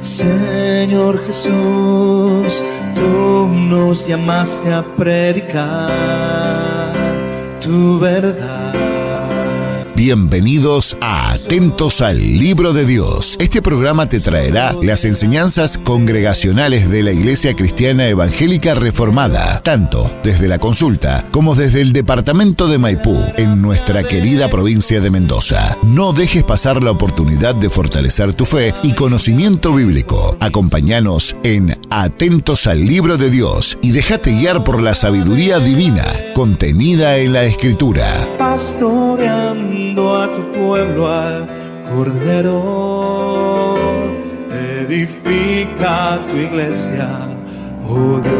Señor Jesús, tú nos llamaste a predicar tu verdad. Bienvenidos a Atentos al Libro de Dios. Este programa te traerá las enseñanzas congregacionales de la Iglesia Cristiana Evangélica Reformada, tanto desde la Consulta como desde el departamento de Maipú, en nuestra querida provincia de Mendoza. No dejes pasar la oportunidad de fortalecer tu fe y conocimiento bíblico. Acompáñanos en Atentos al Libro de Dios y déjate guiar por la sabiduría divina contenida en la Escritura. Pastoreando a tu pueblo, al Cordero, edifica tu iglesia, oh Dios.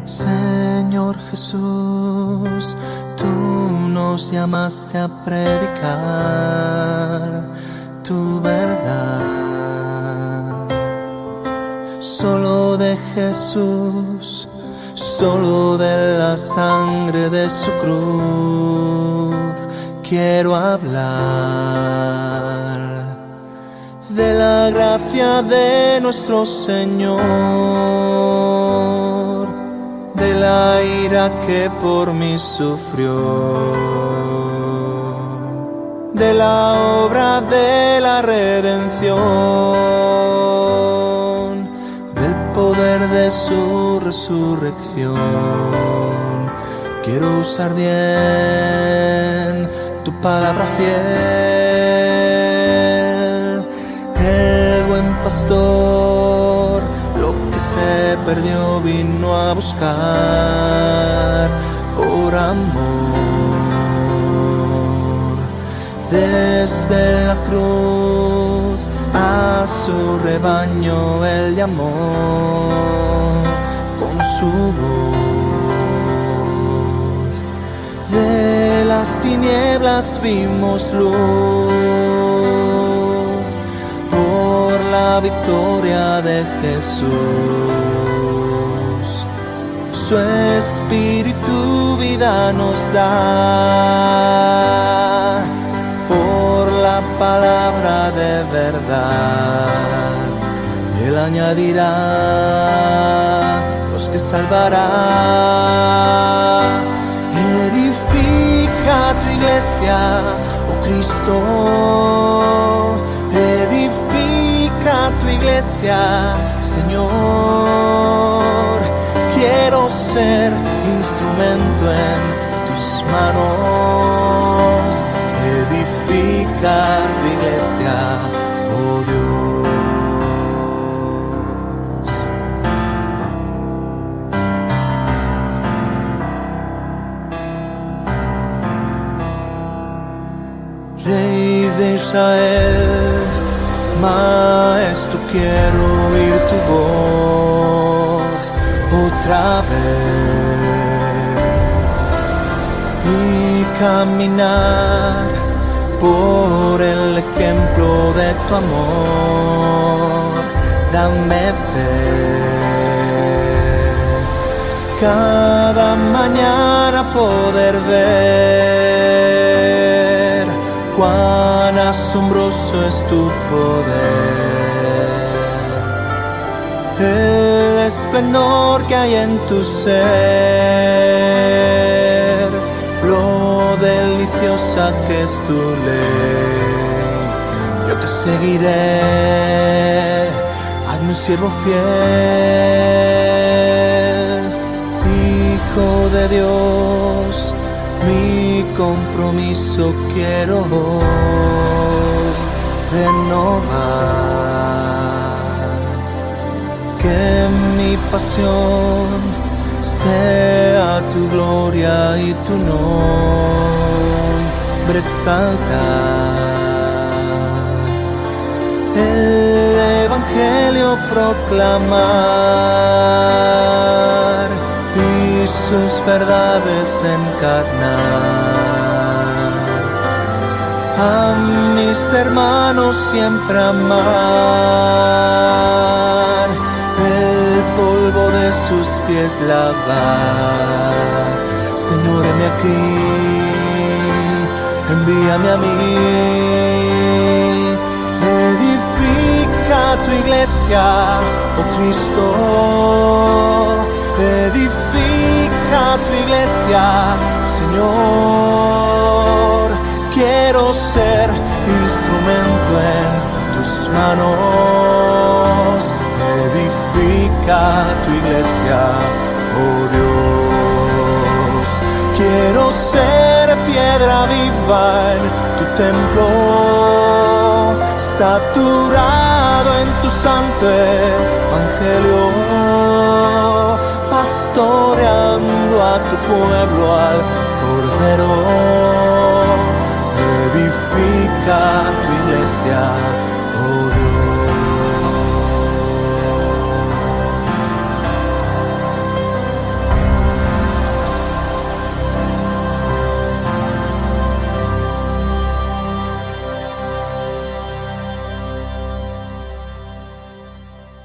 Señor Jesús, tú nos llamaste a predicar tu verdad. Solo de Jesús, solo de la sangre de su cruz quiero hablar, de la gracia de nuestro Señor, de la ira que por mí sufrió, de la obra de la redención, del poder de su resurrección. Quiero usar bien tu palabra fiel. El buen pastor lo que se perdió vino a buscar por amor. Desde la cruz a su rebaño él llamó con su voz. De las tinieblas vimos luz por la victoria de Jesús. Su espíritu vida nos da por la palabra de verdad. Y Él añadirá los que salvará. Edifica tu iglesia, oh Cristo. Edifica tu iglesia, Señor. Quiero ser instrumento en tus manos. Edifica tu iglesia, oh Dios. Rey de Israel, Maestro, quiero oír tu voz otra vez y caminar por el ejemplo de tu amor. Dame fe, cada mañana poder ver cuán asombroso es tu poder. El esplendor que hay en tu ser, lo deliciosa que es tu ley. Yo te seguiré, hazme un siervo fiel. Hijo de Dios, mi compromiso quiero hoy renovar. Que mi pasión sea tu gloria y tu nombre exaltar. El evangelio proclamar y sus verdades encarnar. A mis hermanos siempre amar, el polvo de sus pies lavar. ti. Envíame a mí. Edifica tu iglesia, oh Cristo. Edifica tu iglesia, Señor. Quiero ser instrumento en tus manos. Edifica tu iglesia, oh Dios. Quiero ser piedra viva en tu templo, saturado en tu santo evangelio, pastoreando a tu pueblo al Cordero. Edifica tu iglesia, oh Dios.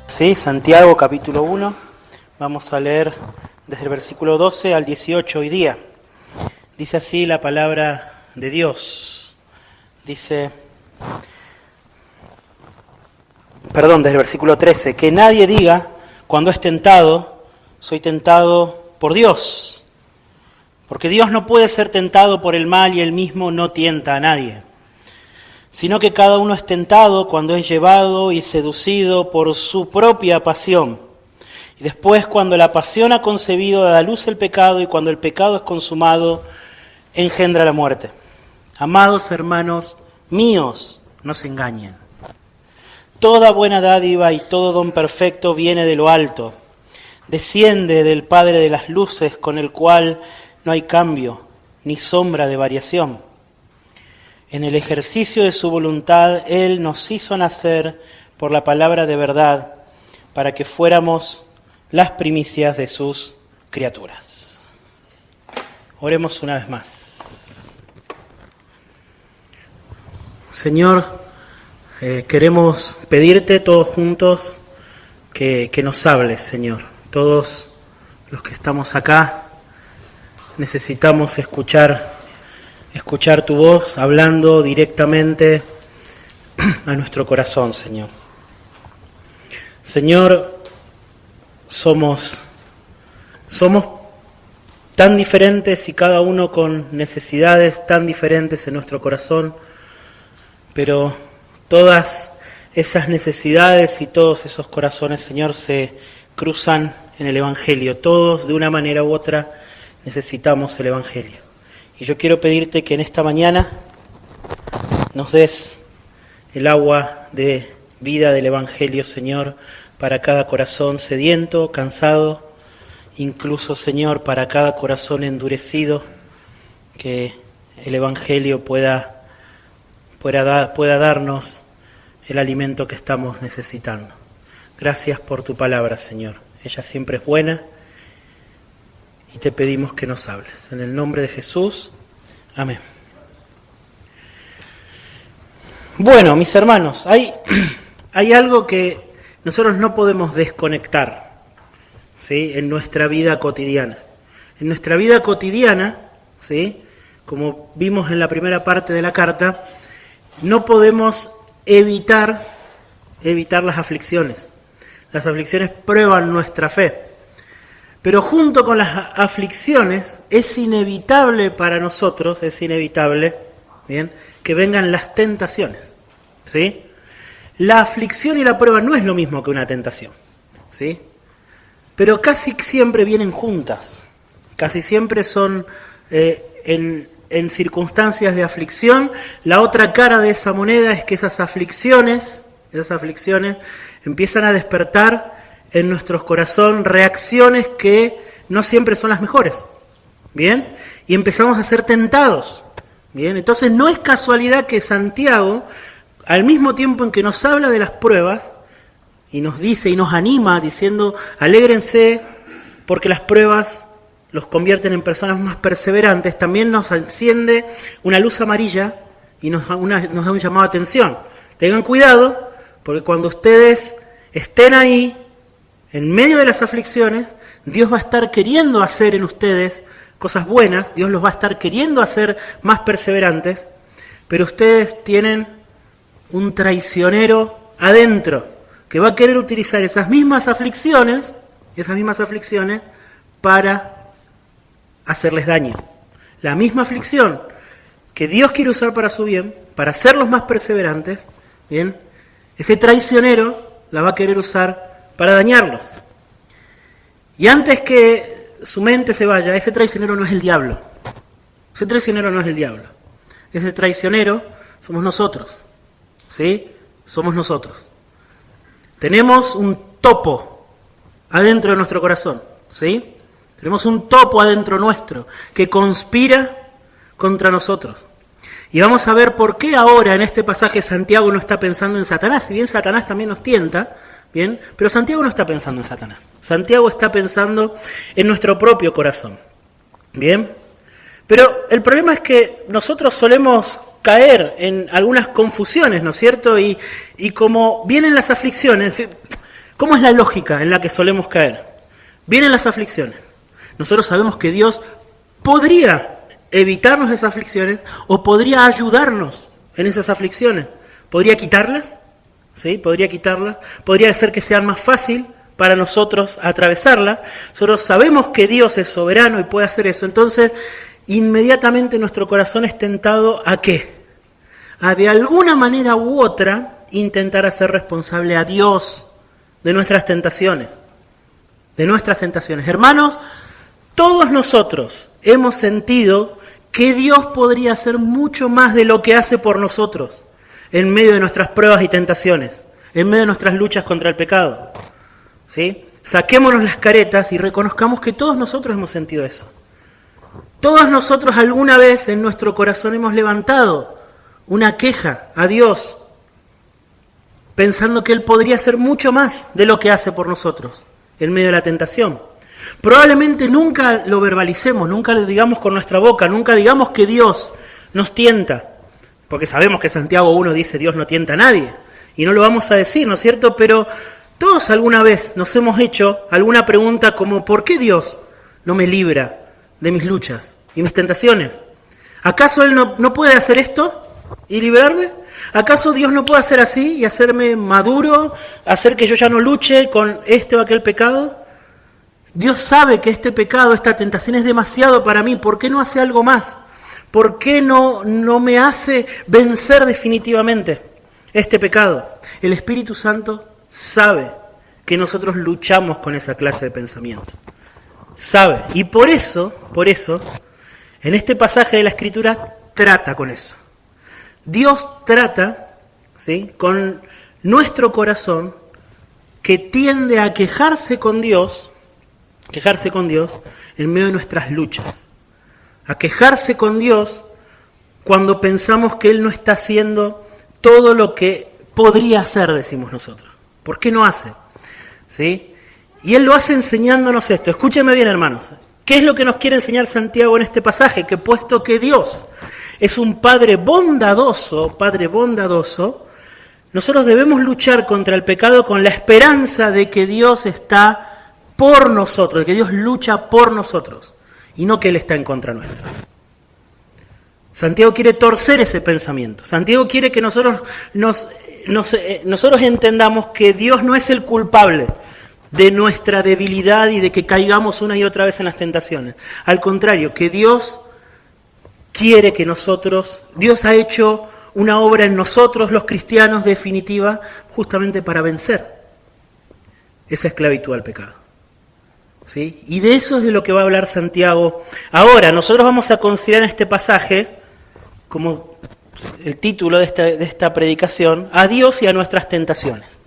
Sí, Santiago capítulo 1, vamos a leer desde el versículo 12 al 18 hoy día. Dice así la palabra de Dios. Dice, desde el versículo 13, que nadie diga cuando es tentado, soy tentado por Dios. Porque Dios no puede ser tentado por el mal y Él mismo no tienta a nadie. Sino que cada uno es tentado cuando es llevado y seducido por su propia pasión. Y después, cuando la pasión ha concebido, da a luz el pecado, y cuando el pecado es consumado, engendra la muerte. Amados hermanos míos, no se engañen. Toda buena dádiva y todo don perfecto viene de lo alto. Desciende del Padre de las luces, con el cual no hay cambio ni sombra de variación. En el ejercicio de su voluntad, Él nos hizo nacer por la palabra de verdad, para que fuéramos las primicias de sus criaturas. Oremos una vez más. Señor, queremos pedirte todos juntos que nos hables, Señor. Todos los que estamos acá necesitamos escuchar tu voz hablando directamente a nuestro corazón, Señor. Señor, somos tan diferentes y cada uno con necesidades tan diferentes en nuestro corazón, pero todas esas necesidades y todos esos corazones, Señor, se cruzan en el Evangelio. Todos, de una manera u otra, necesitamos el Evangelio. Y yo quiero pedirte que en esta mañana nos des el agua de vida del Evangelio, Señor, para cada corazón sediento, cansado, incluso, Señor, para cada corazón endurecido, que el Evangelio pueda darnos el alimento que estamos necesitando. Gracias por tu palabra, Señor. Ella siempre es buena. Y te pedimos que nos hables. En el nombre de Jesús, amén. Bueno, mis hermanos, hay algo que nosotros no podemos desconectar, ¿sí?, en nuestra vida cotidiana. En nuestra vida cotidiana, ¿sí?, como vimos en la primera parte de la carta, no podemos evitar las aflicciones. Las aflicciones prueban nuestra fe. Pero junto con las aflicciones es inevitable para nosotros, ¿bien?, que vengan las tentaciones, ¿sí? La aflicción y la prueba no es lo mismo que una tentación, ¿sí? Pero casi siempre vienen juntas, casi siempre son en circunstancias de aflicción. La otra cara de esa moneda es que esas aflicciones empiezan a despertar en nuestros corazones reacciones que no siempre son las mejores, ¿bien? Y empezamos a ser tentados, ¿bien? Entonces no es casualidad que Santiago, al mismo tiempo en que nos habla de las pruebas, y nos dice y nos anima diciendo, alégrense porque las pruebas los convierten en personas más perseverantes, también nos enciende una luz amarilla y nos da un llamado de atención. Tengan cuidado, porque cuando ustedes estén ahí, en medio de las aflicciones, Dios va a estar queriendo hacer en ustedes cosas buenas, Dios los va a estar queriendo hacer más perseverantes, pero ustedes tienen un traicionero adentro que va a querer utilizar esas mismas aflicciones para hacerles daño. La misma aflicción que Dios quiere usar para su bien, para hacerlos más perseverantes, ¿bien? Ese traicionero la va a querer usar para dañarlos. Y antes que su mente se vaya, ese traicionero no es el diablo. Ese traicionero no es el diablo. Ese traicionero somos nosotros. ¿Sí? Somos nosotros. Tenemos un topo adentro de nuestro corazón. ¿Sí? Tenemos un topo adentro nuestro que conspira contra nosotros. Y vamos a ver por qué ahora en este pasaje Santiago no está pensando en Satanás. Si bien Satanás también nos tienta, ¿bien? Pero Santiago no está pensando en Satanás. Santiago está pensando en nuestro propio corazón. ¿Bien? Pero el problema es que nosotros solemos caer en algunas confusiones, ¿no es cierto? Y como vienen las aflicciones, ¿cómo es la lógica en la que solemos caer? Vienen las aflicciones. Nosotros sabemos que Dios podría evitarnos esas aflicciones o podría ayudarnos en esas aflicciones. ¿Podría quitarlas? ¿Sí? Podría quitarlas. Podría hacer que sea más fácil para nosotros atravesarlas. Nosotros sabemos que Dios es soberano y puede hacer eso. Entonces, inmediatamente nuestro corazón es tentado ¿a qué? A de alguna manera u otra intentar hacer responsable a Dios de nuestras tentaciones. De nuestras tentaciones. Hermanos, todos nosotros hemos sentido que Dios podría hacer mucho más de lo que hace por nosotros en medio de nuestras pruebas y tentaciones, en medio de nuestras luchas contra el pecado. ¿Sí? Saquémonos las caretas y reconozcamos que todos nosotros hemos sentido eso. Todos nosotros alguna vez en nuestro corazón hemos levantado una queja a Dios, pensando que Él podría hacer mucho más de lo que hace por nosotros en medio de la tentación. Probablemente nunca lo verbalicemos, nunca lo digamos con nuestra boca, nunca digamos que Dios nos tienta, porque sabemos que Santiago 1 dice Dios no tienta a nadie, y no lo vamos a decir, ¿no es cierto? Pero todos alguna vez nos hemos hecho alguna pregunta como ¿por qué Dios no me libra de mis luchas y mis tentaciones? ¿Acaso Él no puede hacer esto y liberarme? ¿Acaso Dios no puede hacer así y hacerme maduro, hacer que yo ya no luche con este o aquel pecado? Dios sabe que este pecado, esta tentación es demasiado para mí. ¿Por qué no hace algo más? ¿Por qué no me hace vencer definitivamente este pecado? El Espíritu Santo sabe que nosotros luchamos con esa clase de pensamiento. Sabe. Y por eso, en este pasaje de la Escritura trata con eso. Dios trata, ¿sí?, con nuestro corazón que tiende a quejarse con Dios en medio de nuestras luchas, a quejarse con Dios cuando pensamos que Él no está haciendo todo lo que podría hacer, decimos nosotros. ¿Por qué no hace? ¿Sí? Y Él lo hace enseñándonos esto. Escúchenme bien, hermanos. ¿Qué es lo que nos quiere enseñar Santiago en este pasaje? Que puesto que Dios es un Padre bondadoso, nosotros debemos luchar contra el pecado con la esperanza de que Dios está por nosotros, de que Dios lucha por nosotros y no que Él está en contra nuestra. Santiago quiere torcer ese pensamiento. Santiago quiere que nosotros entendamos que Dios no es el culpable de nuestra debilidad y de que caigamos una y otra vez en las tentaciones. Al contrario, que Dios quiere que Dios ha hecho una obra en nosotros, los cristianos, definitiva, justamente para vencer esa esclavitud al pecado. ¿Sí? Y de eso es de lo que va a hablar Santiago. Ahora, nosotros vamos a considerar este pasaje como el título de esta predicación, a Dios y a nuestras tentaciones.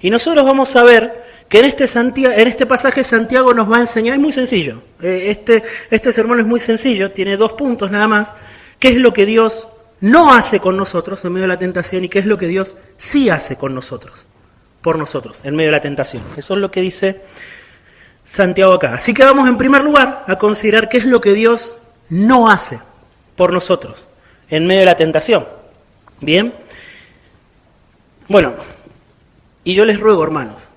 Y nosotros vamos a ver que en este pasaje Santiago nos va a enseñar, es muy sencillo, este sermón es muy sencillo, tiene 2 puntos nada más, qué es lo que Dios no hace con nosotros en medio de la tentación y qué es lo que Dios sí hace con nosotros, por nosotros, en medio de la tentación. Eso es lo que dice Santiago acá. Así que vamos en primer lugar a considerar qué es lo que Dios no hace por nosotros en medio de la tentación. ¿Bien? Bueno, y yo les ruego, hermanos,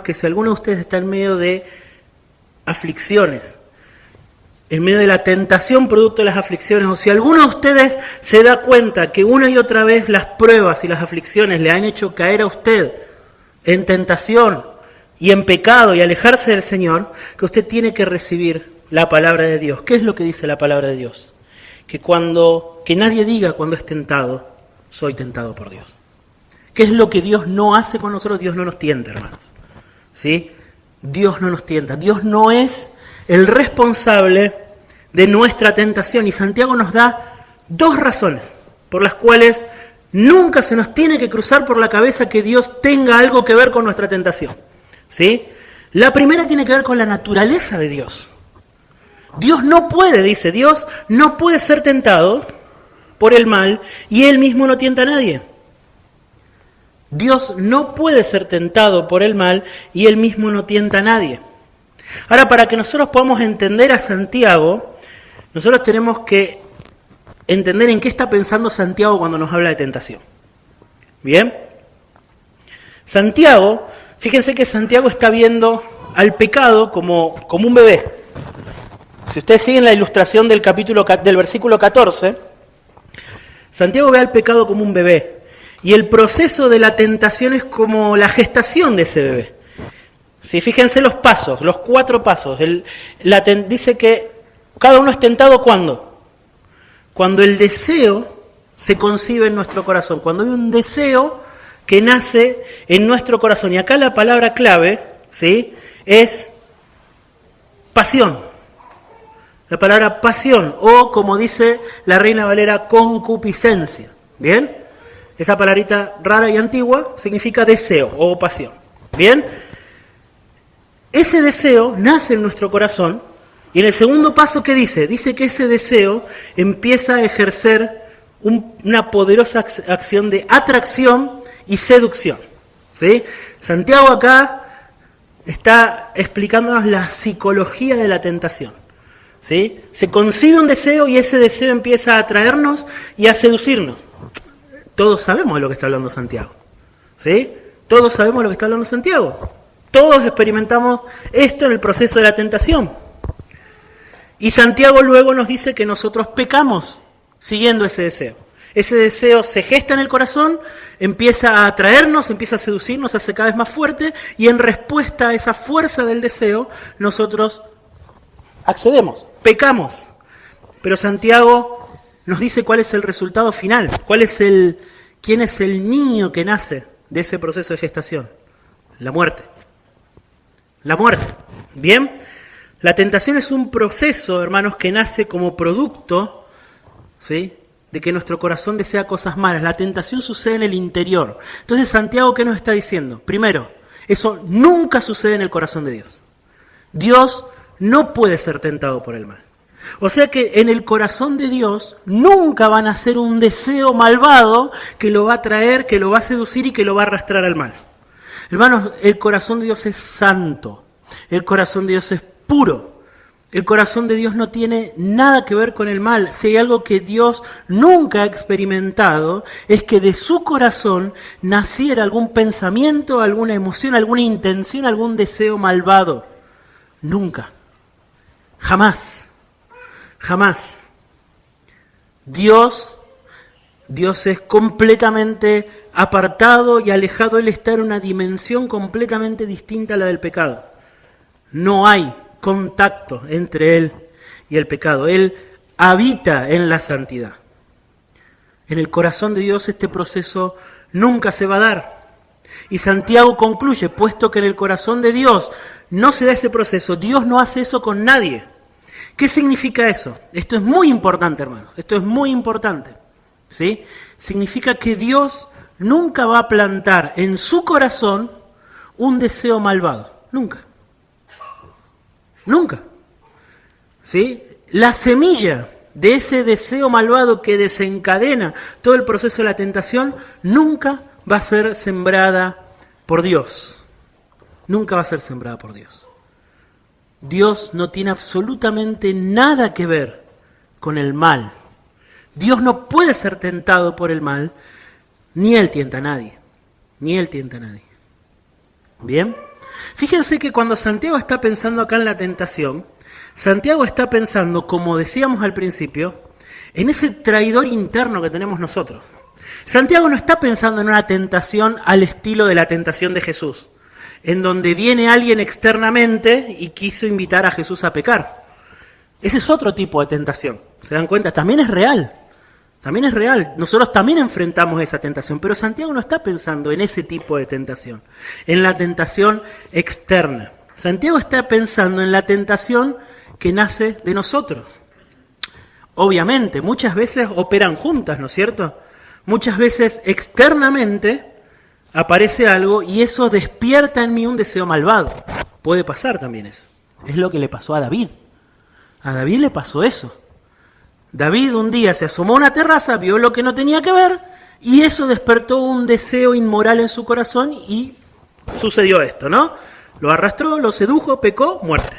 que si alguno de ustedes está en medio de aflicciones, en medio de la tentación producto de las aflicciones, o si alguno de ustedes se da cuenta que una y otra vez las pruebas y las aflicciones le han hecho caer a usted en tentación y en pecado y alejarse del Señor, que usted tiene que recibir la palabra de Dios. ¿Qué es lo que dice la palabra de Dios? Que nadie diga cuando es tentado, soy tentado por Dios. ¿Qué es lo que Dios no hace con nosotros? Dios no nos tienta, hermanos. ¿Sí? Dios no nos tienta. Dios no es el responsable de nuestra tentación. Y Santiago nos da 2 razones por las cuales nunca se nos tiene que cruzar por la cabeza que Dios tenga algo que ver con nuestra tentación. ¿Sí? La primera tiene que ver con la naturaleza de Dios. Dios no puede, dice, Dios no puede ser tentado por el mal y Él mismo no tienta a nadie. Dios no puede ser tentado por el mal y Él mismo no tienta a nadie. Ahora, para que nosotros podamos entender a Santiago, nosotros tenemos que entender en qué está pensando Santiago cuando nos habla de tentación. ¿Bien? Santiago, fíjense que Santiago está viendo al pecado como un bebé. Si ustedes siguen la ilustración del versículo 14, Santiago ve al pecado como un bebé. Y el proceso de la tentación es como la gestación de ese bebé. ¿Sí? Fíjense los pasos, los 4 pasos. Dice que cada uno es tentado ¿cuándo? Cuando el deseo se concibe en nuestro corazón. Cuando hay un deseo que nace en nuestro corazón. Y acá la palabra clave, ¿sí?, es pasión. La palabra pasión, o como dice la Reina Valera, concupiscencia. ¿Bien? Esa palabrita rara y antigua significa deseo o pasión. ¿Bien? Ese deseo nace en nuestro corazón y en el segundo paso, ¿qué dice? Dice que ese deseo empieza a ejercer una poderosa acción de atracción y seducción. ¿Sí? Santiago acá está explicándonos la psicología de la tentación. ¿Sí? Se concibe un deseo y ese deseo empieza a atraernos y a seducirnos. Todos sabemos de lo que está hablando Santiago. ¿Sí? Todos sabemos de lo que está hablando Santiago. Todos experimentamos esto en el proceso de la tentación. Y Santiago luego nos dice que nosotros pecamos siguiendo ese deseo. Ese deseo se gesta en el corazón, empieza a atraernos, empieza a seducirnos, se hace cada vez más fuerte y en respuesta a esa fuerza del deseo nosotros accedemos, pecamos. Pero Santiago nos dice cuál es el resultado final, quién es el niño que nace de ese proceso de gestación. La muerte. La muerte. ¿Bien? La tentación es un proceso, hermanos, que nace como producto, ¿sí?, de que nuestro corazón desea cosas malas. La tentación sucede en el interior. Entonces, Santiago, ¿qué nos está diciendo? Primero, eso nunca sucede en el corazón de Dios. Dios no puede ser tentado por el mal. O sea que en el corazón de Dios nunca va a nacer un deseo malvado que lo va a atraer, que lo va a seducir y que lo va a arrastrar al mal. Hermanos, el corazón de Dios es santo, el corazón de Dios es puro, el corazón de Dios no tiene nada que ver con el mal. Si hay algo que Dios nunca ha experimentado, es que de su corazón naciera algún pensamiento, alguna emoción, alguna intención, algún deseo malvado. Nunca. Jamás. Jamás. Dios es completamente apartado y alejado. Él está en una dimensión completamente distinta a la del pecado. No hay contacto entre Él y el pecado. Él habita en la santidad. En el corazón de Dios este proceso nunca se va a dar. Y Santiago concluye, puesto que en el corazón de Dios no se da ese proceso, Dios no hace eso con nadie. ¿Qué significa eso? Esto es muy importante, hermanos. Esto es muy importante. ¿Sí? Significa que Dios nunca va a plantar en su corazón un deseo malvado. Nunca. Nunca. ¿Sí? La semilla de ese deseo malvado que desencadena todo el proceso de la tentación nunca va a ser sembrada por Dios. Nunca va a ser sembrada por Dios. Dios no tiene absolutamente nada que ver con el mal. Dios no puede ser tentado por el mal, ni Él tienta a nadie. Ni Él tienta a nadie. ¿Bien? Fíjense que cuando Santiago está pensando acá en la tentación, Santiago está pensando, como decíamos al principio, en ese traidor interno que tenemos nosotros. Santiago no está pensando en una tentación al estilo de la tentación de Jesús, en donde viene alguien externamente y quiso invitar a Jesús a pecar. Ese es otro tipo de tentación. ¿Se dan cuenta? También es real. También es real. Nosotros también enfrentamos esa tentación, pero Santiago no está pensando en ese tipo de tentación, en la tentación externa. Santiago está pensando en la tentación que nace de nosotros. Obviamente, muchas veces operan juntas, ¿no es cierto? Muchas veces externamente aparece algo y eso despierta en mí un deseo malvado. Puede pasar también eso. Es lo que le pasó a David. A David le pasó eso. David un día se asomó a una terraza, vio lo que no tenía que ver y eso despertó un deseo inmoral en su corazón y sucedió esto, ¿no? Lo arrastró, lo sedujo, pecó, muerte.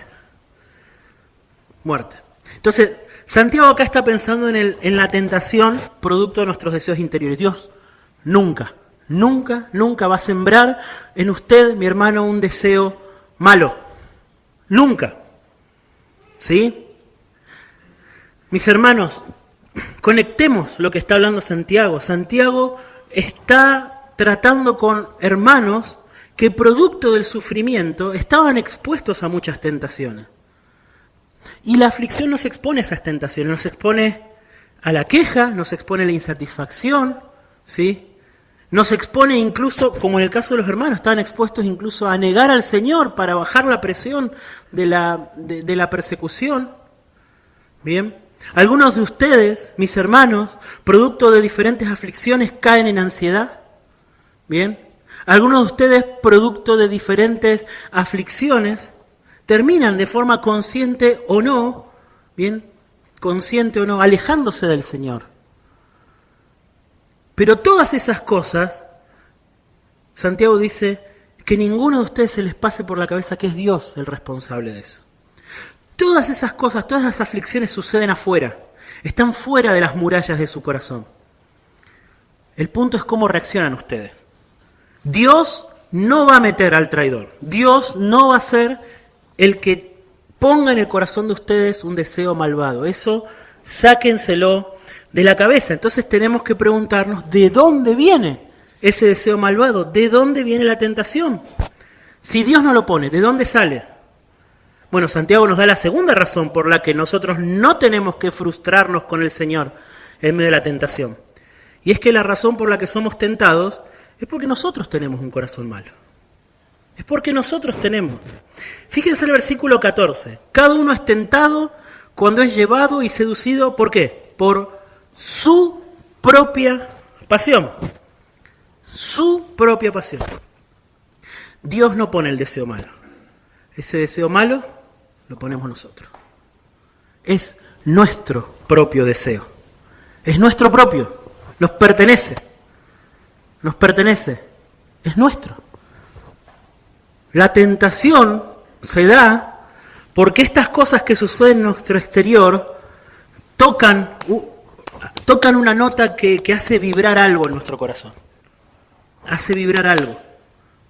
Muerte. Entonces, Santiago acá está pensando en la tentación producto de nuestros deseos interiores. Dios nunca va a sembrar en usted, mi hermano, un deseo malo. Nunca. ¿Sí? Mis hermanos, conectemos lo que está hablando Santiago. Santiago está tratando con hermanos que producto del sufrimiento estaban expuestos a muchas tentaciones. Y la aflicción nos expone a esas tentaciones, nos expone a la queja, nos expone a la insatisfacción, ¿sí? Nos expone incluso, como en el caso de los hermanos, estaban expuestos incluso a negar al Señor para bajar la presión de la persecución. Bien. Algunos de ustedes, mis hermanos, producto de diferentes aflicciones, caen en ansiedad. Bien. Algunos de ustedes, producto de diferentes aflicciones, terminan de forma consciente o no, bien, consciente o no, alejándose del Señor. Pero todas esas cosas, Santiago dice que ninguno de ustedes se les pase por la cabeza que es Dios el responsable de eso. Todas esas cosas, todas esas aflicciones suceden afuera, están fuera de las murallas de su corazón. El punto es cómo reaccionan ustedes. Dios no va a meter al traidor, Dios no va a ser el que ponga en el corazón de ustedes un deseo malvado. Eso sáquenselo de la cabeza. Entonces tenemos que preguntarnos ¿de dónde viene ese deseo malvado? ¿De dónde viene la tentación? Si Dios no lo pone, ¿de dónde sale? Bueno, Santiago nos da la segunda razón por la que nosotros no tenemos que frustrarnos con el Señor en medio de la tentación. Y es que la razón por la que somos tentados es porque nosotros tenemos un corazón malo. Es porque nosotros tenemos. Fíjense el versículo 14. Cada uno es tentado cuando es llevado y seducido, ¿por qué? Por su propia pasión. Su propia pasión. Dios no pone el deseo malo. Ese deseo malo lo ponemos nosotros. Es nuestro propio deseo. Es nuestro propio. Nos pertenece. Nos pertenece. Es nuestro. La tentación se da porque estas cosas que suceden en nuestro exterior tocan una nota que hace vibrar algo en nuestro corazón. Hace vibrar algo.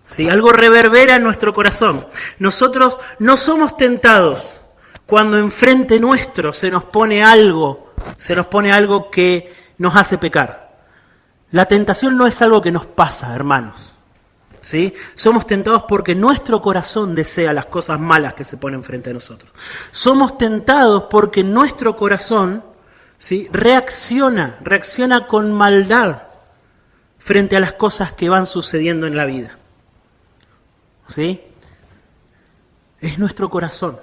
¿Sí? Algo reverbera en nuestro corazón. Nosotros no somos tentados cuando enfrente nuestro se nos pone algo que nos hace pecar. La tentación no es algo que nos pasa, hermanos. ¿Sí? Somos tentados porque nuestro corazón desea las cosas malas que se ponen frente a nosotros. Somos tentados porque nuestro corazón, ¿sí?, reacciona con maldad frente a las cosas que van sucediendo en la vida. ¿Sí? Es nuestro corazón.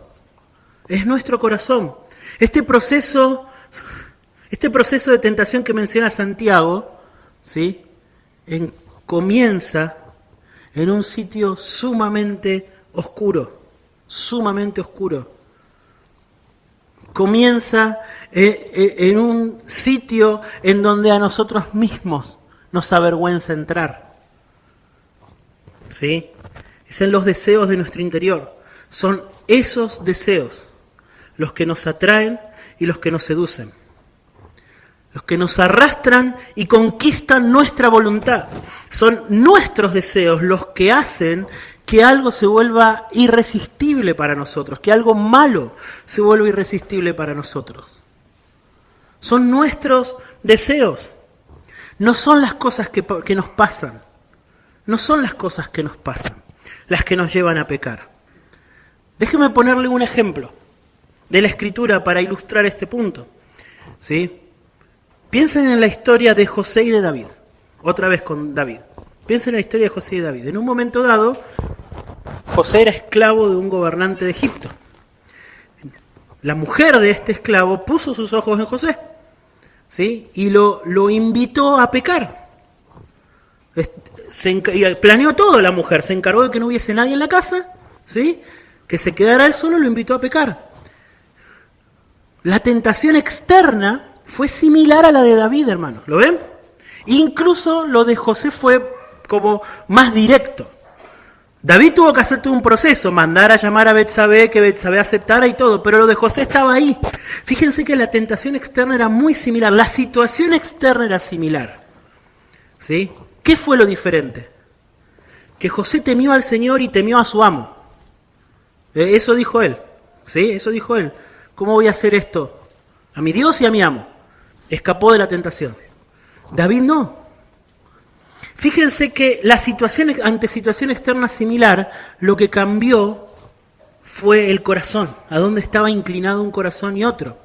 Es nuestro corazón. Este proceso de tentación que menciona Santiago, ¿sí?, comienza en un sitio sumamente oscuro. Comienza en un sitio en donde a nosotros mismos nos avergüenza entrar. ¿Sí? Es en los deseos de nuestro interior. Son esos deseos los que nos atraen y los que nos seducen. Los que nos arrastran y conquistan nuestra voluntad. Son nuestros deseos los que hacen que algo se vuelva irresistible para nosotros, que algo malo se vuelva irresistible para nosotros. Son nuestros deseos, no son las cosas que nos pasan, no son las cosas que nos pasan las que nos llevan a pecar. Déjeme ponerle un ejemplo de la Escritura para ilustrar este punto, ¿sí? Piensen en la historia de José y de David, otra vez con David. Piensen en la historia de José y David. En un momento dado, José era esclavo de un gobernante de Egipto. La mujer de este esclavo puso sus ojos en José, ¿sí? Y lo invitó a pecar. Planeó todo la mujer, se encargó de que no hubiese nadie en la casa, ¿sí? Que se quedara él solo, lo invitó a pecar. La tentación externa fue similar a la de David, hermanos, ¿lo ven? Incluso lo de José fue como más directo. David tuvo que hacer todo un proceso, mandar a llamar a Betsabé, que Betsabé aceptara y todo, pero lo de José estaba ahí. Fíjense que la tentación externa era muy similar, la situación externa era similar, ¿sí? ¿Qué fue lo diferente? Que José temió al Señor y temió a su amo. Eso dijo él, ¿sí? Eso dijo él. ¿Cómo voy a hacer esto? A mi Dios y a mi amo. Escapó de la tentación. David no. Fíjense que ante situación externa similar, lo que cambió fue el corazón, a dónde estaba inclinado un corazón y otro.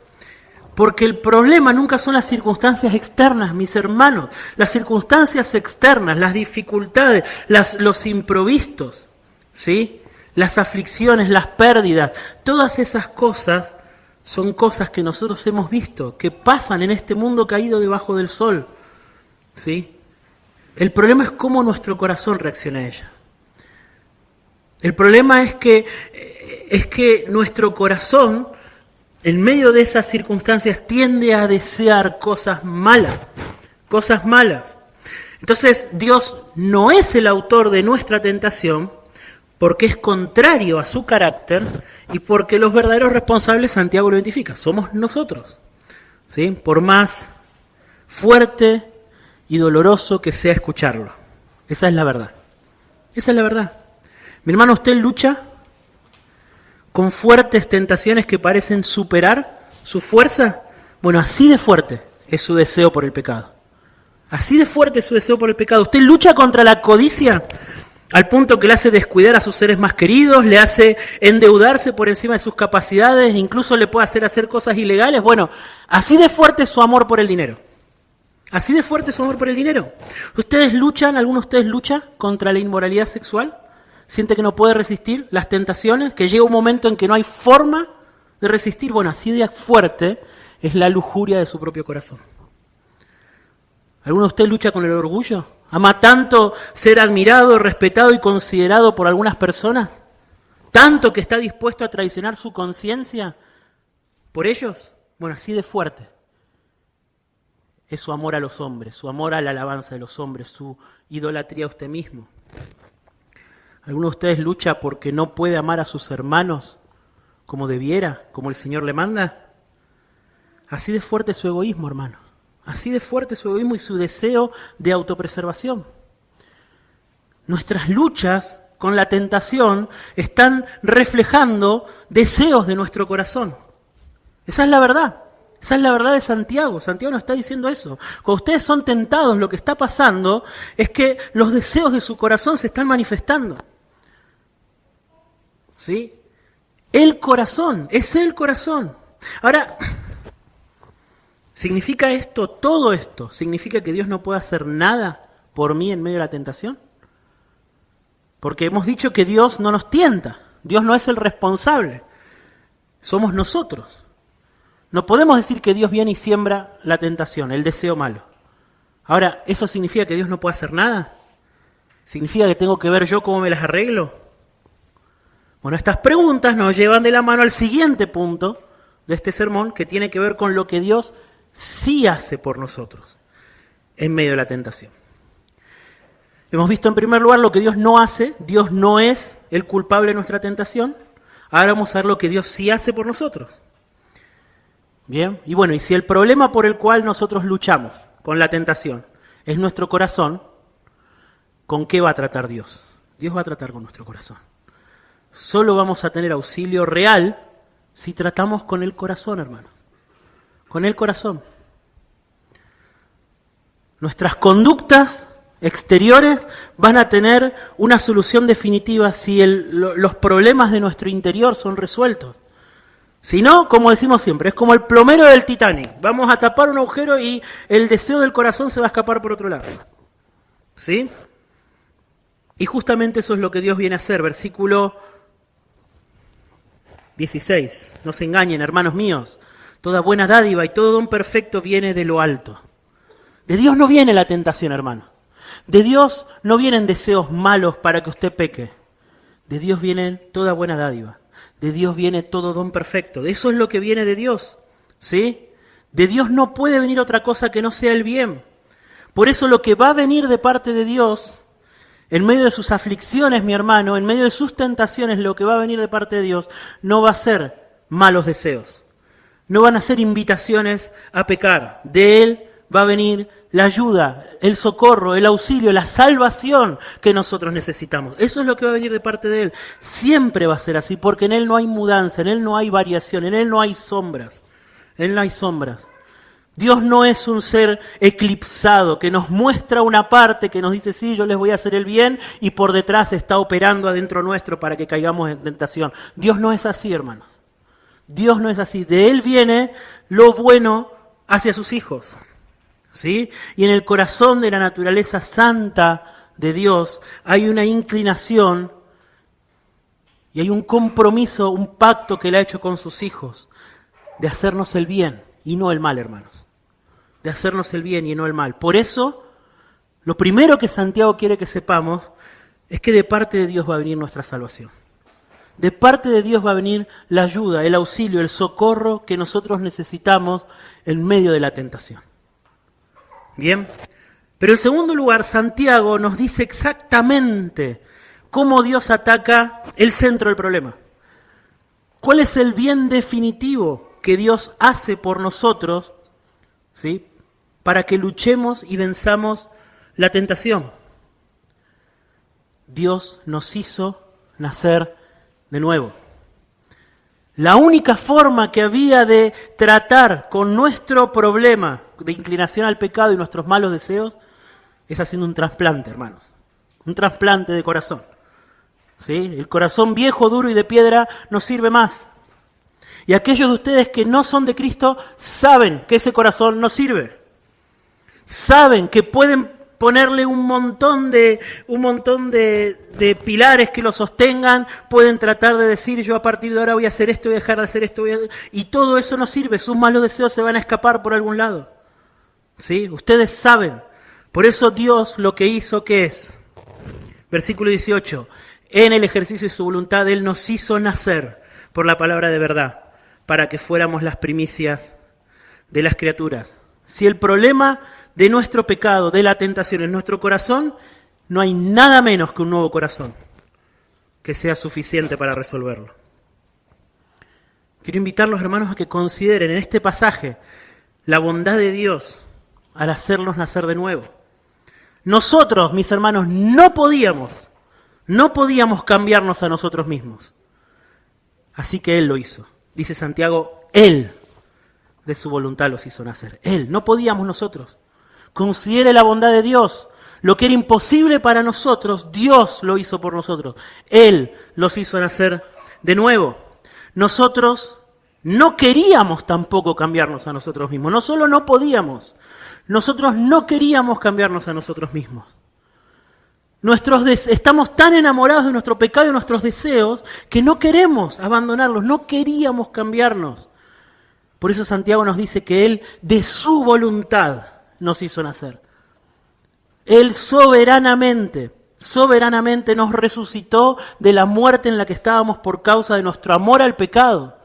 Porque el problema nunca son las circunstancias externas, mis hermanos. Las circunstancias externas, las dificultades, los imprevistos, ¿sí? Las aflicciones, las pérdidas, todas esas cosas son cosas que nosotros hemos visto, que pasan en este mundo caído debajo del sol, ¿sí? El problema es cómo nuestro corazón reacciona a ellas. El problema es que nuestro corazón, en medio de esas circunstancias, tiende a desear cosas malas, cosas malas. Entonces, Dios no es el autor de nuestra tentación, porque es contrario a su carácter y porque los verdaderos responsables, Santiago lo identifica, somos nosotros, ¿sí? Por más fuerte y doloroso que sea escucharlo. Esa es la verdad. Esa es la verdad. Mi hermano, ¿usted lucha con fuertes tentaciones que parecen superar su fuerza? Bueno, así de fuerte es su deseo por el pecado. Así de fuerte es su deseo por el pecado. ¿Usted lucha contra la codicia al punto que le hace descuidar a sus seres más queridos, le hace endeudarse por encima de sus capacidades, incluso le puede hacer cosas ilegales? Bueno, así de fuerte es su amor por el dinero. Así de fuerte es su amor por el dinero. ¿Alguno de ustedes lucha contra la inmoralidad sexual? ¿Siente que no puede resistir las tentaciones? ¿Que llega un momento en que no hay forma de resistir? Bueno, así de fuerte es la lujuria de su propio corazón. ¿Alguno de ustedes lucha con el orgullo? ¿Ama tanto ser admirado, respetado y considerado por algunas personas? ¿Tanto que está dispuesto a traicionar su conciencia por ellos? Bueno, así de fuerte es su amor a los hombres, su amor a la alabanza de los hombres, su idolatría a usted mismo. ¿Alguno de ustedes lucha porque no puede amar a sus hermanos como debiera, como el Señor le manda? Así de fuerte es su egoísmo, hermano. Así de fuerte es su egoísmo y su deseo de autopreservación. Nuestras luchas con la tentación están reflejando deseos de nuestro corazón. Esa es la verdad. Esa es la verdad de Santiago. Santiago nos está diciendo eso. Cuando ustedes son tentados, lo que está pasando es que los deseos de su corazón se están manifestando. ¿Sí? El corazón, es el corazón. Ahora, ¿significa esto, todo esto, significa que Dios no puede hacer nada por mí en medio de la tentación? Porque hemos dicho que Dios no nos tienta. Dios no es el responsable. Somos nosotros. No podemos decir que Dios viene y siembra la tentación, el deseo malo. Ahora, ¿eso significa que Dios no puede hacer nada? ¿Significa que tengo que ver yo cómo me las arreglo? Bueno, estas preguntas nos llevan de la mano al siguiente punto de este sermón, que tiene que ver con lo que Dios sí hace por nosotros en medio de la tentación. Hemos visto en primer lugar lo que Dios no hace. Dios no es el culpable de nuestra tentación. Ahora vamos a ver lo que Dios sí hace por nosotros. Bien, y bueno, y si el problema por el cual nosotros luchamos con la tentación es nuestro corazón, ¿con qué va a tratar Dios? Dios va a tratar con nuestro corazón. Solo vamos a tener auxilio real si tratamos con el corazón, hermano. Con el corazón. Nuestras conductas exteriores van a tener una solución definitiva si los problemas de nuestro interior son resueltos. Si no, como decimos siempre, es como el plomero del Titanic. Vamos a tapar un agujero y el deseo del corazón se va a escapar por otro lado. ¿Sí? Y justamente eso es lo que Dios viene a hacer. Versículo 16. No se engañen, hermanos míos. Toda buena dádiva y todo don perfecto viene de lo alto. De Dios no viene la tentación, hermano. De Dios no vienen deseos malos para que usted peque. De Dios viene toda buena dádiva. De Dios viene todo don perfecto. De eso es lo que viene de Dios. ¿Sí? De Dios no puede venir otra cosa que no sea el bien. Por eso lo que va a venir de parte de Dios, en medio de sus aflicciones, mi hermano, en medio de sus tentaciones, lo que va a venir de parte de Dios no va a ser malos deseos. No van a ser invitaciones a pecar. De Él va a venir la ayuda, el socorro, el auxilio, la salvación que nosotros necesitamos. Eso es lo que va a venir de parte de Él. Siempre va a ser así, porque en Él no hay mudanza, en Él no hay variación, en Él no hay sombras. En Él no hay sombras. Dios no es un ser eclipsado que nos muestra una parte que nos dice, sí, yo les voy a hacer el bien, y por detrás está operando adentro nuestro para que caigamos en tentación. Dios no es así, hermanos. Dios no es así. De Él viene lo bueno hacia sus hijos. ¿Sí? Y en el corazón de la naturaleza santa de Dios hay una inclinación y hay un compromiso, un pacto que Él ha hecho con sus hijos de hacernos el bien y no el mal, hermanos. De hacernos el bien y no el mal. Por eso, lo primero que Santiago quiere que sepamos es que de parte de Dios va a venir nuestra salvación. De parte de Dios va a venir la ayuda, el auxilio, el socorro que nosotros necesitamos en medio de la tentación. Bien, pero en segundo lugar, Santiago nos dice exactamente cómo Dios ataca el centro del problema. ¿Cuál es el bien definitivo que Dios hace por nosotros, ¿sí?, para que luchemos y venzamos la tentación? Dios nos hizo nacer de nuevo. La única forma que había de tratar con nuestro problema de inclinación al pecado y nuestros malos deseos es haciendo un trasplante, hermanos. Un trasplante de corazón. ¿Sí? El corazón viejo, duro y de piedra no sirve más. Y aquellos de ustedes que no son de Cristo saben que ese corazón no sirve. Saben que pueden ponerle un montón de pilares que lo sostengan, pueden tratar de decir, yo a partir de ahora voy a hacer esto, voy a dejar de hacer esto, y todo eso no sirve, sus malos deseos se van a escapar por algún lado. ¿Sí? Ustedes saben. Por eso Dios lo que hizo, ¿qué es? Versículo 18. En el ejercicio de su voluntad, Él nos hizo nacer por la palabra de verdad, para que fuéramos las primicias de las criaturas. Si el problema de nuestro pecado, de la tentación en nuestro corazón, no hay nada menos que un nuevo corazón que sea suficiente para resolverlo. Quiero invitarlos, hermanos, a que consideren en este pasaje la bondad de Dios al hacernos nacer de nuevo. Nosotros, mis hermanos, no podíamos cambiarnos a nosotros mismos. Así que Él lo hizo. Dice Santiago, Él de su voluntad los hizo nacer. Él, no podíamos nosotros. Considere la bondad de Dios. Lo que era imposible para nosotros, Dios lo hizo por nosotros. Él los hizo nacer de nuevo. Nosotros no queríamos tampoco cambiarnos a nosotros mismos. No solo no podíamos, nosotros no queríamos cambiarnos a nosotros mismos. Estamos tan enamorados de nuestro pecado y de nuestros deseos que no queremos abandonarlos, no queríamos cambiarnos. Por eso Santiago nos dice que Él de su voluntad nos hizo nacer. Él soberanamente nos resucitó de la muerte en la que estábamos por causa de nuestro amor al pecado.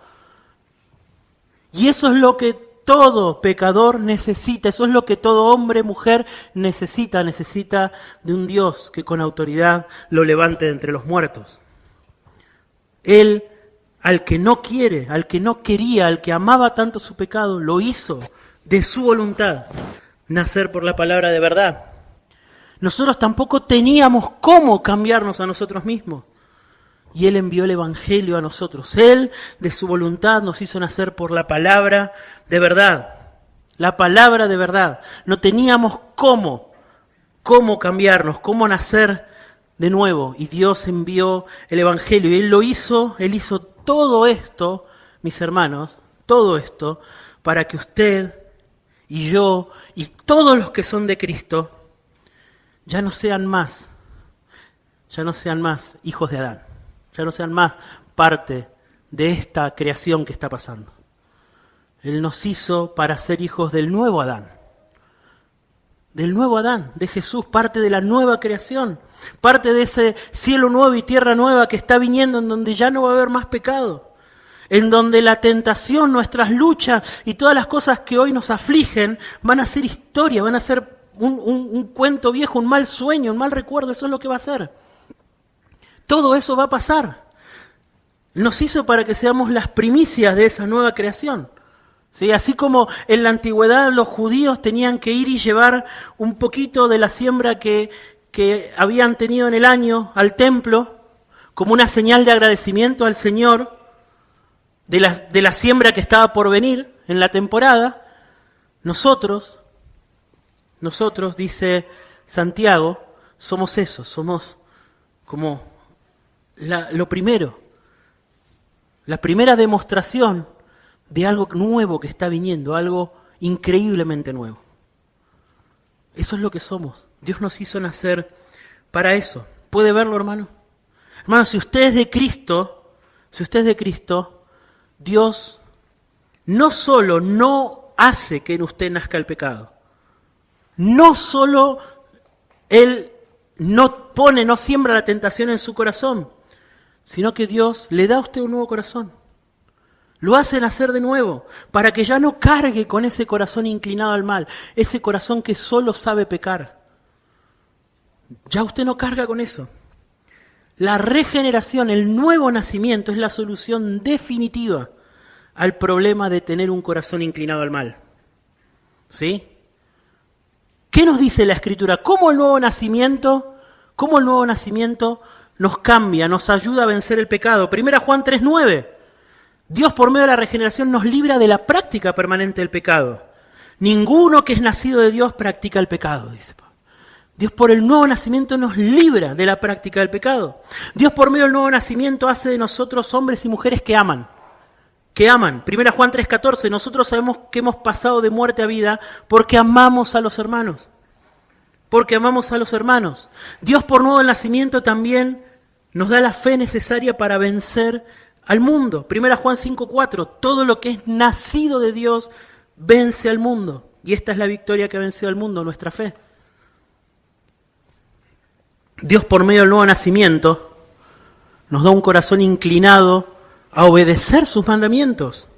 Y eso es lo que todo pecador necesita, eso es lo que todo hombre, mujer necesita de un Dios que con autoridad lo levante de entre los muertos. Él, al que no quiere, al que no quería, al que amaba tanto su pecado, lo hizo de su voluntad nacer por la palabra de verdad. Nosotros tampoco teníamos cómo cambiarnos a nosotros mismos. Y Él envió el Evangelio a nosotros. Él, de su voluntad, nos hizo nacer por la palabra de verdad. La palabra de verdad. No teníamos cómo cambiarnos, cómo nacer de nuevo. Y Dios envió el Evangelio. Y Él hizo todo esto, mis hermanos, todo esto, para que usted y yo y todos los que son de Cristo ya no sean más hijos de Adán, ya no sean más parte de esta creación que está pasando. Él nos hizo para ser hijos del nuevo Adán, de Jesús, parte de la nueva creación, parte de ese cielo nuevo y tierra nueva que está viniendo, en donde ya no va a haber más pecado, en donde la tentación, nuestras luchas y todas las cosas que hoy nos afligen van a ser historia, van a ser un cuento viejo, un mal sueño, un mal recuerdo. Eso es lo que va a ser. Todo eso va a pasar. Nos hizo para que seamos las primicias de esa nueva creación. ¿Sí? Así como en la antigüedad los judíos tenían que ir y llevar un poquito de la siembra que habían tenido en el año al templo, como una señal de agradecimiento al Señor, de la siembra que estaba por venir en la temporada, nosotros, dice Santiago, somos eso, somos como lo primero, la primera demostración de algo nuevo que está viniendo, algo increíblemente nuevo. Eso es lo que somos. Dios nos hizo nacer para eso. ¿Puede verlo, hermano? Hermano, si usted es de Cristo, Dios no solo no hace que en usted nazca el pecado, no solo Él no siembra la tentación en su corazón, sino que Dios le da a usted un nuevo corazón. Lo hace nacer de nuevo, para que ya no cargue con ese corazón inclinado al mal, ese corazón que solo sabe pecar. Ya usted no carga con eso. La regeneración, el nuevo nacimiento es la solución definitiva al problema de tener un corazón inclinado al mal. ¿Sí? ¿Qué nos dice la Escritura? ¿Cómo el nuevo nacimiento nos cambia, nos ayuda a vencer el pecado? 1 Juan 3:9. Dios por medio de la regeneración nos libra de la práctica permanente del pecado. Ninguno que es nacido de Dios practica el pecado, dice Pablo. Dios por el nuevo nacimiento nos libra de la práctica del pecado. Dios por medio del nuevo nacimiento hace de nosotros hombres y mujeres que aman. 1 Juan 3:14, nosotros sabemos que hemos pasado de muerte a vida porque amamos a los hermanos. Dios por nuevo nacimiento también nos da la fe necesaria para vencer al mundo. 1 Juan 5:4, todo lo que es nacido de Dios vence al mundo. Y esta es la victoria que ha vencido al mundo, nuestra fe. Dios por medio del nuevo nacimiento nos da un corazón inclinado a obedecer sus mandamientos.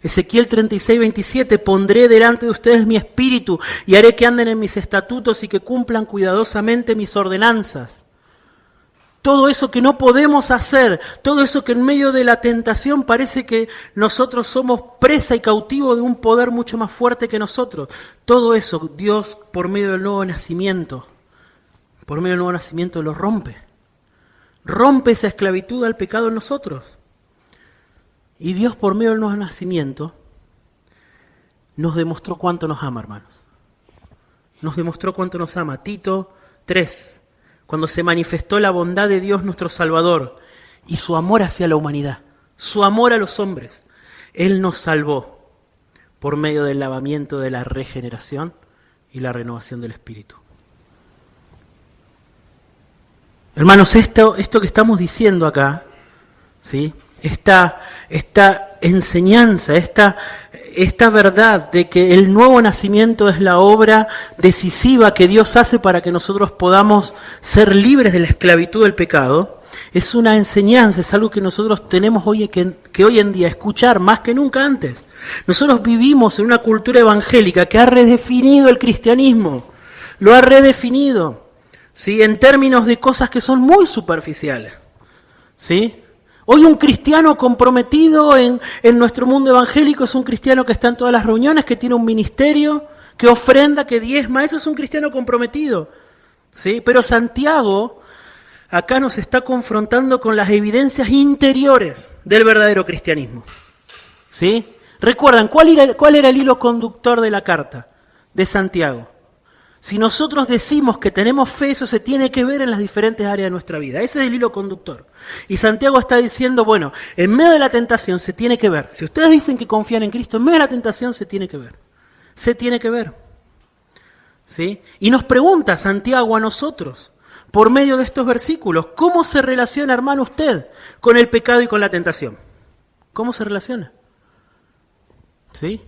Ezequiel 36:27, pondré delante de ustedes mi espíritu y haré que anden en mis estatutos y que cumplan cuidadosamente mis ordenanzas. Todo eso que no podemos hacer, todo eso que en medio de la tentación parece que nosotros somos presa y cautivo de un poder mucho más fuerte que nosotros. Todo eso Dios por medio del nuevo nacimiento lo rompe. Rompe esa esclavitud al pecado en nosotros. Y Dios por medio del nuevo nacimiento nos demostró cuánto nos ama, hermanos. Nos demostró cuánto nos ama. Tito 3, cuando se manifestó la bondad de Dios nuestro Salvador y su amor hacia la humanidad, su amor a los hombres. Él nos salvó por medio del lavamiento de la regeneración y la renovación del Espíritu. Hermanos, esto que estamos diciendo acá, ¿sí? Esta enseñanza, esta verdad de que el nuevo nacimiento es la obra decisiva que Dios hace para que nosotros podamos ser libres de la esclavitud del pecado, es una enseñanza, es algo que nosotros tenemos que hoy en día escuchar más que nunca antes. Nosotros vivimos en una cultura evangélica que ha redefinido el cristianismo, lo ha redefinido, ¿sí? En términos de cosas que son muy superficiales, ¿sí? Hoy un cristiano comprometido en nuestro mundo evangélico es un cristiano que está en todas las reuniones, que tiene un ministerio, que ofrenda, que diezma. Eso es un cristiano comprometido. ¿sí? Pero Santiago acá nos está confrontando con las evidencias interiores del verdadero cristianismo, ¿sí? Recuerdan, ¿cuál era el hilo conductor de la carta de Santiago? Si nosotros decimos que tenemos fe, eso se tiene que ver en las diferentes áreas de nuestra vida. Ese es el hilo conductor. Y Santiago está diciendo, bueno, en medio de la tentación se tiene que ver. Si ustedes dicen que confían en Cristo, en medio de la tentación se tiene que ver. Se tiene que ver. ¿Sí? Y nos pregunta Santiago a nosotros, por medio de estos versículos, ¿cómo se relaciona, hermano, usted con el pecado y con la tentación? ¿Cómo se relaciona? ¿Sí?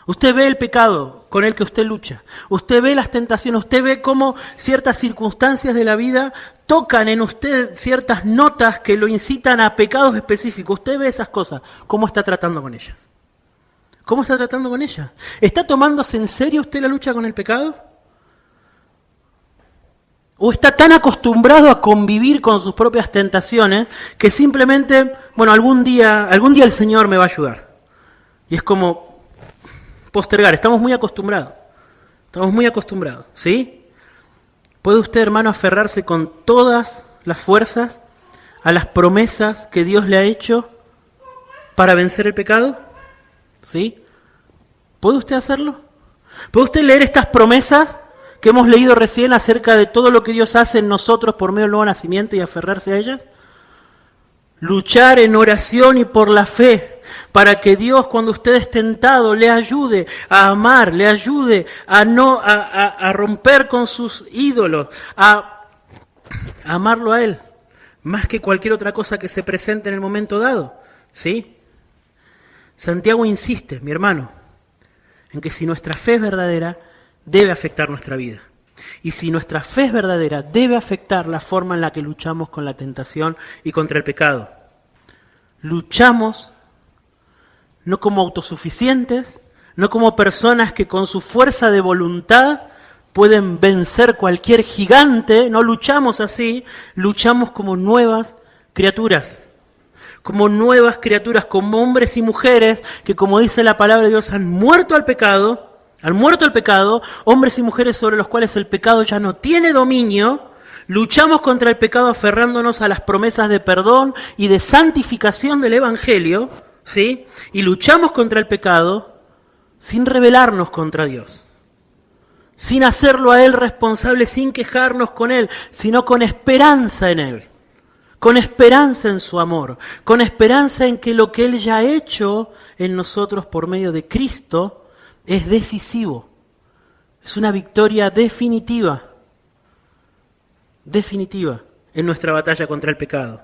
Usted ve el pecado con el que usted lucha, usted ve las tentaciones, usted ve cómo ciertas circunstancias de la vida tocan en usted ciertas notas que lo incitan a pecados específicos. Usted ve esas cosas, ¿cómo está tratando con ellas? ¿Cómo está tratando con ellas? ¿Está tomándose en serio usted la lucha con el pecado? ¿O está tan acostumbrado a convivir con sus propias tentaciones que simplemente, bueno, algún día el Señor me va a ayudar? Y es como postergar, estamos muy acostumbrados, ¿sí? ¿Puede usted, hermano, aferrarse con todas las fuerzas a las promesas que Dios le ha hecho para vencer el pecado? ¿Sí? ¿Puede usted hacerlo? ¿Puede usted leer estas promesas que hemos leído recién acerca de todo lo que Dios hace en nosotros por medio del nuevo nacimiento y aferrarse a ellas? Luchar en oración y por la fe, para que Dios, cuando usted es tentado, le ayude a amar, le ayude a romper con sus ídolos, a amarlo a Él, más que cualquier otra cosa que se presente en el momento dado, ¿sí? Santiago insiste, mi hermano, en que si nuestra fe es verdadera, debe afectar nuestra vida. Y si nuestra fe es verdadera, debe afectar la forma en la que luchamos con la tentación y contra el pecado. Luchamos no como autosuficientes, no como personas que con su fuerza de voluntad pueden vencer cualquier gigante, no luchamos así, luchamos como nuevas criaturas. Como nuevas criaturas, como hombres y mujeres que, como dice la palabra de Dios, han muerto al pecado, hombres y mujeres sobre los cuales el pecado ya no tiene dominio. Luchamos contra el pecado aferrándonos a las promesas de perdón y de santificación del Evangelio, ¿sí? Y luchamos contra el pecado sin rebelarnos contra Dios, sin hacerlo a Él responsable, sin quejarnos con Él, sino con esperanza en Él, con esperanza en su amor, con esperanza en que lo que Él ya ha hecho en nosotros por medio de Cristo es decisivo, es una victoria definitiva en nuestra batalla contra el pecado.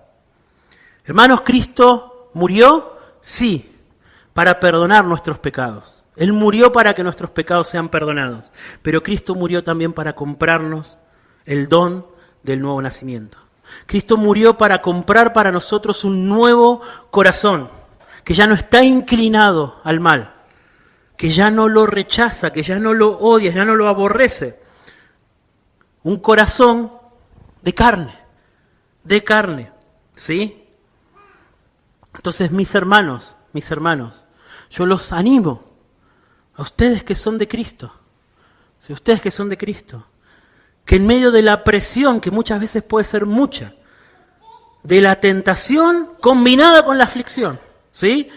Hermanos, ¿Cristo murió? Sí, para perdonar nuestros pecados. Él murió para que nuestros pecados sean perdonados, pero Cristo murió también para comprarnos el don del nuevo nacimiento. Cristo murió para comprar para nosotros un nuevo corazón, que ya no está inclinado al mal, que ya no lo rechaza, que ya no lo odia, ya no lo aborrece. Un corazón de carne, ¿sí? Entonces, mis hermanos, yo los animo a ustedes que son de Cristo, que en medio de la presión, que muchas veces puede ser mucha, de la tentación combinada con la aflicción, ¿sí?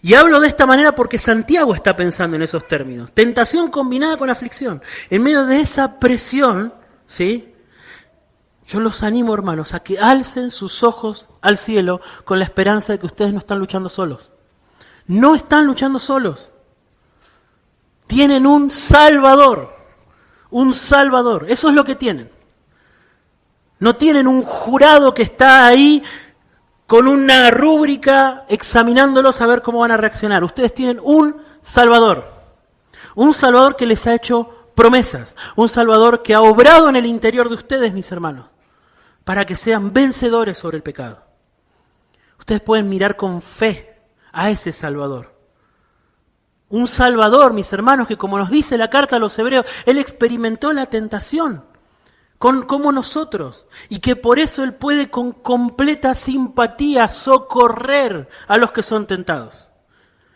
Y hablo de esta manera porque Santiago está pensando en esos términos. Tentación combinada con aflicción. En medio de esa presión, ¿sí? Yo los animo, hermanos, a que alcen sus ojos al cielo con la esperanza de que ustedes no están luchando solos. No están luchando solos. Tienen un Salvador. Un Salvador. Eso es lo que tienen. No tienen un jurado que está ahí con una rúbrica examinándolos a ver cómo van a reaccionar. Ustedes tienen un Salvador. Un Salvador que les ha hecho promesas. Un Salvador que ha obrado en el interior de ustedes, mis hermanos, para que sean vencedores sobre el pecado. Ustedes pueden mirar con fe a ese Salvador. Un Salvador, mis hermanos, que como nos dice la carta a los Hebreos, Él experimentó la tentación como nosotros, y que por eso Él puede con completa simpatía socorrer a los que son tentados.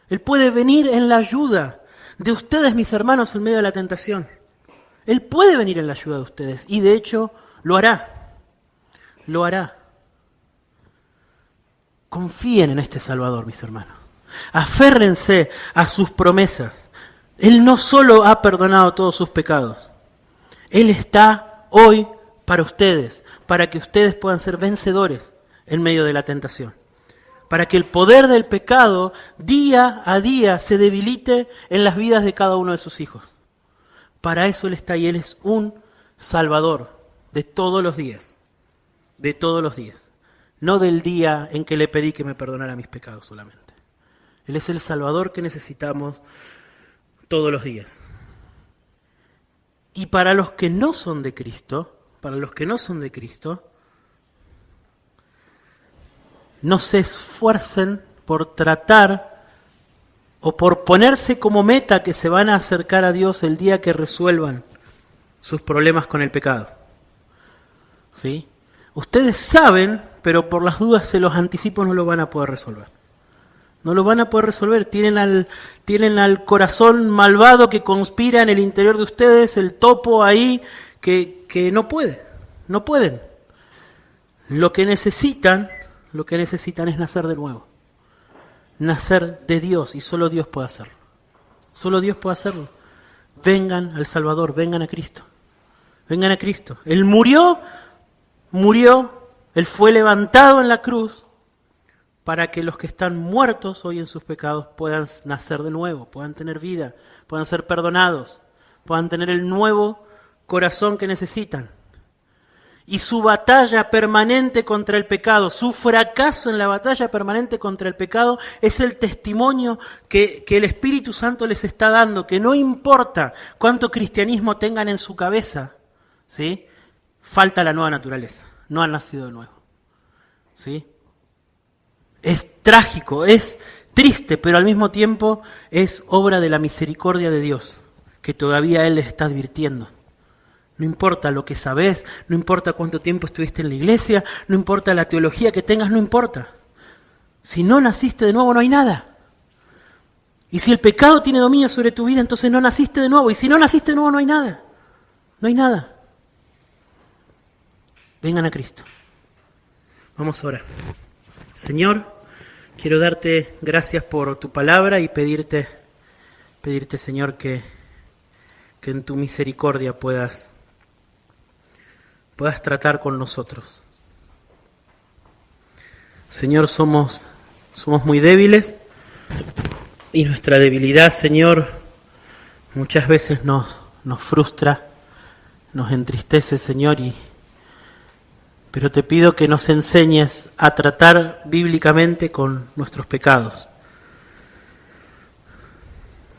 Él puede venir en la ayuda de ustedes, mis hermanos, en medio de la tentación. Él puede venir en la ayuda de ustedes, y de hecho Lo hará. Lo hará. Confíen en este Salvador, mis hermanos. Aférrense a sus promesas. Él no solo ha perdonado todos sus pecados. Él está hoy para ustedes, para que ustedes puedan ser vencedores en medio de la tentación. Para que el poder del pecado día a día se debilite en las vidas de cada uno de sus hijos. Para eso Él está y Él es un Salvador de todos los días. De todos los días. No del día en que le pedí que me perdonara mis pecados solamente. Él es el Salvador que necesitamos todos los días. Y para los que no son de Cristo, no se esfuercen por tratar o por ponerse como meta que se van a acercar a Dios el día que resuelvan sus problemas con el pecado. ¿Sí? Ustedes saben, pero por las dudas se los anticipo, no lo van a poder resolver. No lo van a poder resolver. Tienen al corazón malvado que conspira en el interior de ustedes, el topo ahí que no pueden. Lo que necesitan es nacer de nuevo. Nacer de Dios, y solo Dios puede hacerlo. Solo Dios puede hacerlo. Vengan al Salvador, vengan a Cristo. Vengan a Cristo. Él murió, Él fue levantado en la cruz para que los que están muertos hoy en sus pecados puedan nacer de nuevo, puedan tener vida, puedan ser perdonados, puedan tener el nuevo corazón que necesitan. Y su batalla permanente contra el pecado, su fracaso en la batalla permanente contra el pecado es el testimonio que el Espíritu Santo les está dando, que no importa cuánto cristianismo tengan en su cabeza, ¿sí? Falta la nueva naturaleza, no han nacido de nuevo, ¿sí? Es trágico, es triste, pero al mismo tiempo es obra de la misericordia de Dios, que todavía Él les está advirtiendo. No importa lo que sabés, no importa cuánto tiempo estuviste en la iglesia, no importa la teología que tengas, no importa. Si no naciste de nuevo, no hay nada. Y si el pecado tiene dominio sobre tu vida, entonces no naciste de nuevo. Y si no naciste de nuevo, no hay nada. No hay nada. Vengan a Cristo. Vamos a orar. Señor, quiero darte gracias por tu palabra y pedirte, Señor, que en tu misericordia puedas tratar con nosotros. Señor, somos muy débiles y nuestra debilidad, Señor, muchas veces nos frustra, nos entristece, Señor, pero te pido que nos enseñes a tratar bíblicamente con nuestros pecados.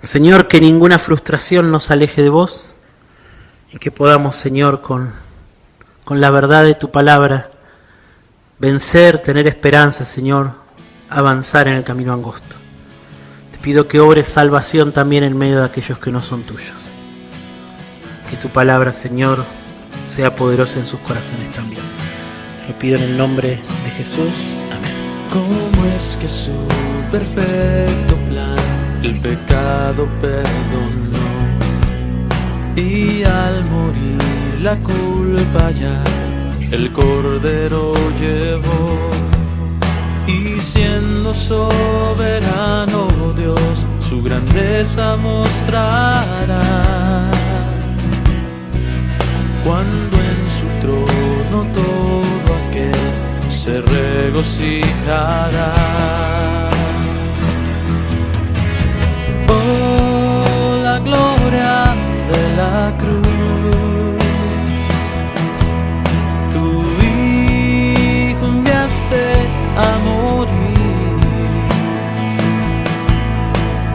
Señor, que ninguna frustración nos aleje de vos y que podamos, Señor, con la verdad de tu palabra, vencer, tener esperanza, Señor, avanzar en el camino angosto. Te pido que obres salvación también en medio de aquellos que no son tuyos. Que tu palabra, Señor, sea poderosa en sus corazones también. Te lo pido en el nombre de Jesús. Amén. ¿Cómo es que su perfecto plan el pecado perdonó? Y al morir la culpa ya el Cordero llevó, y siendo soberano Dios su grandeza mostrará, cuando en su trono todo aquel se regocijará. Oh, la gloria de la cruz, a morir,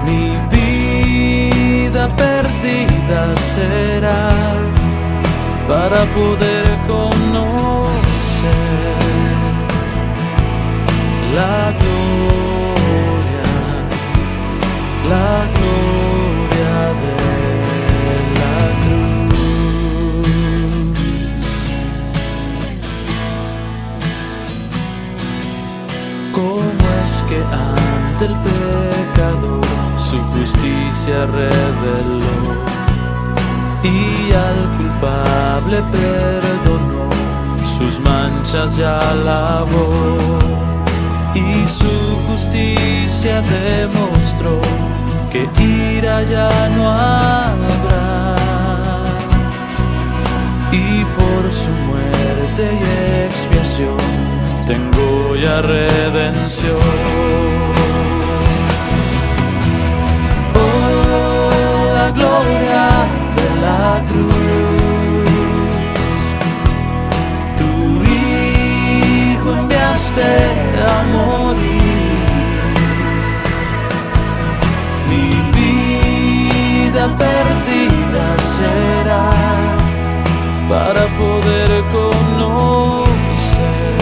mi vida perdida será para poder conocer la gloria de la cruz. ¿Cómo es que ante el pecador su justicia reveló y al culpable perdonó? tus manchas ya lavó y su justicia demostró que ira ya no habrá, y por su muerte y expiación tengo ya redención. Oh, la gloria de la cruz, tu Hijo enviaste a morir, mi vida perdida será para poder conocer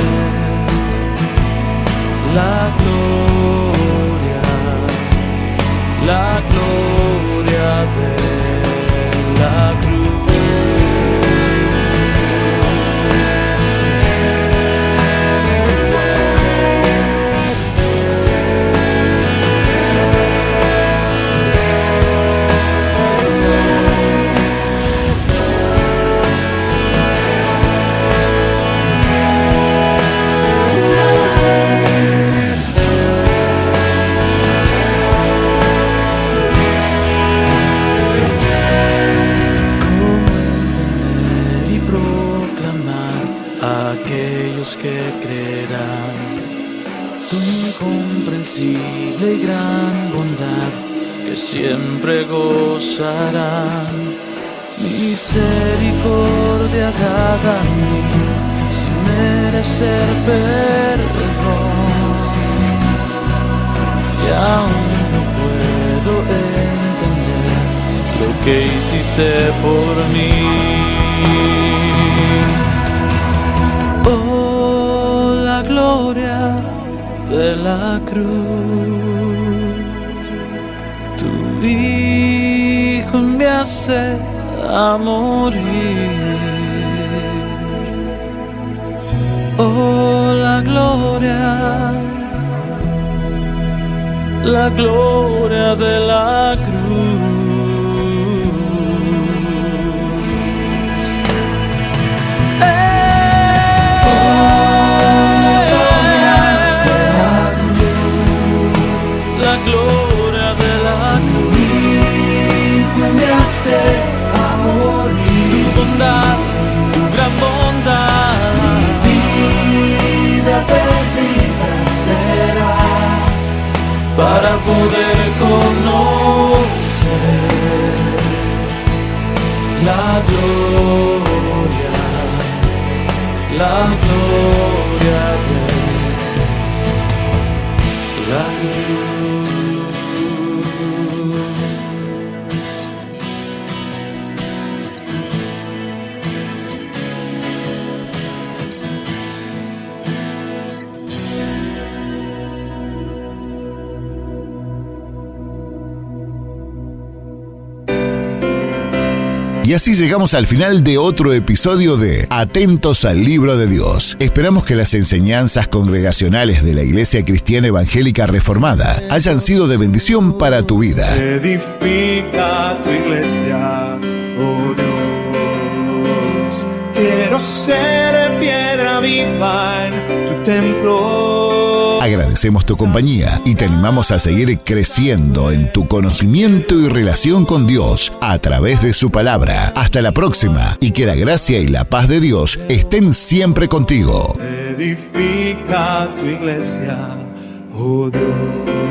la gloria de la cruz. Que creerán tu incomprensible y gran bondad, que siempre gozarán misericordia dada a mí sin merecer perdón, y aún no puedo entender lo que hiciste por mí. La gloria de la cruz, tu Hijo enviaste a morir. Oh, la gloria de la cruz. La gloria de la cruz, enviaste a morir, tu bondad, tu gran bondad, mi vida perdida será para poder conocer la gloria de la cruz. Y así llegamos al final de otro episodio de Atentos al Libro de Dios. Esperamos que las enseñanzas congregacionales de la Iglesia Cristiana Evangélica Reformada hayan sido de bendición para tu vida. Edifica tu iglesia, oh Dios. Quiero ser piedra viva en tu templo. Agradecemos tu compañía y te animamos a seguir creciendo en tu conocimiento y relación con Dios a través de su palabra. Hasta la próxima, y que la gracia y la paz de Dios estén siempre contigo. Edifica tu iglesia, oh Dios.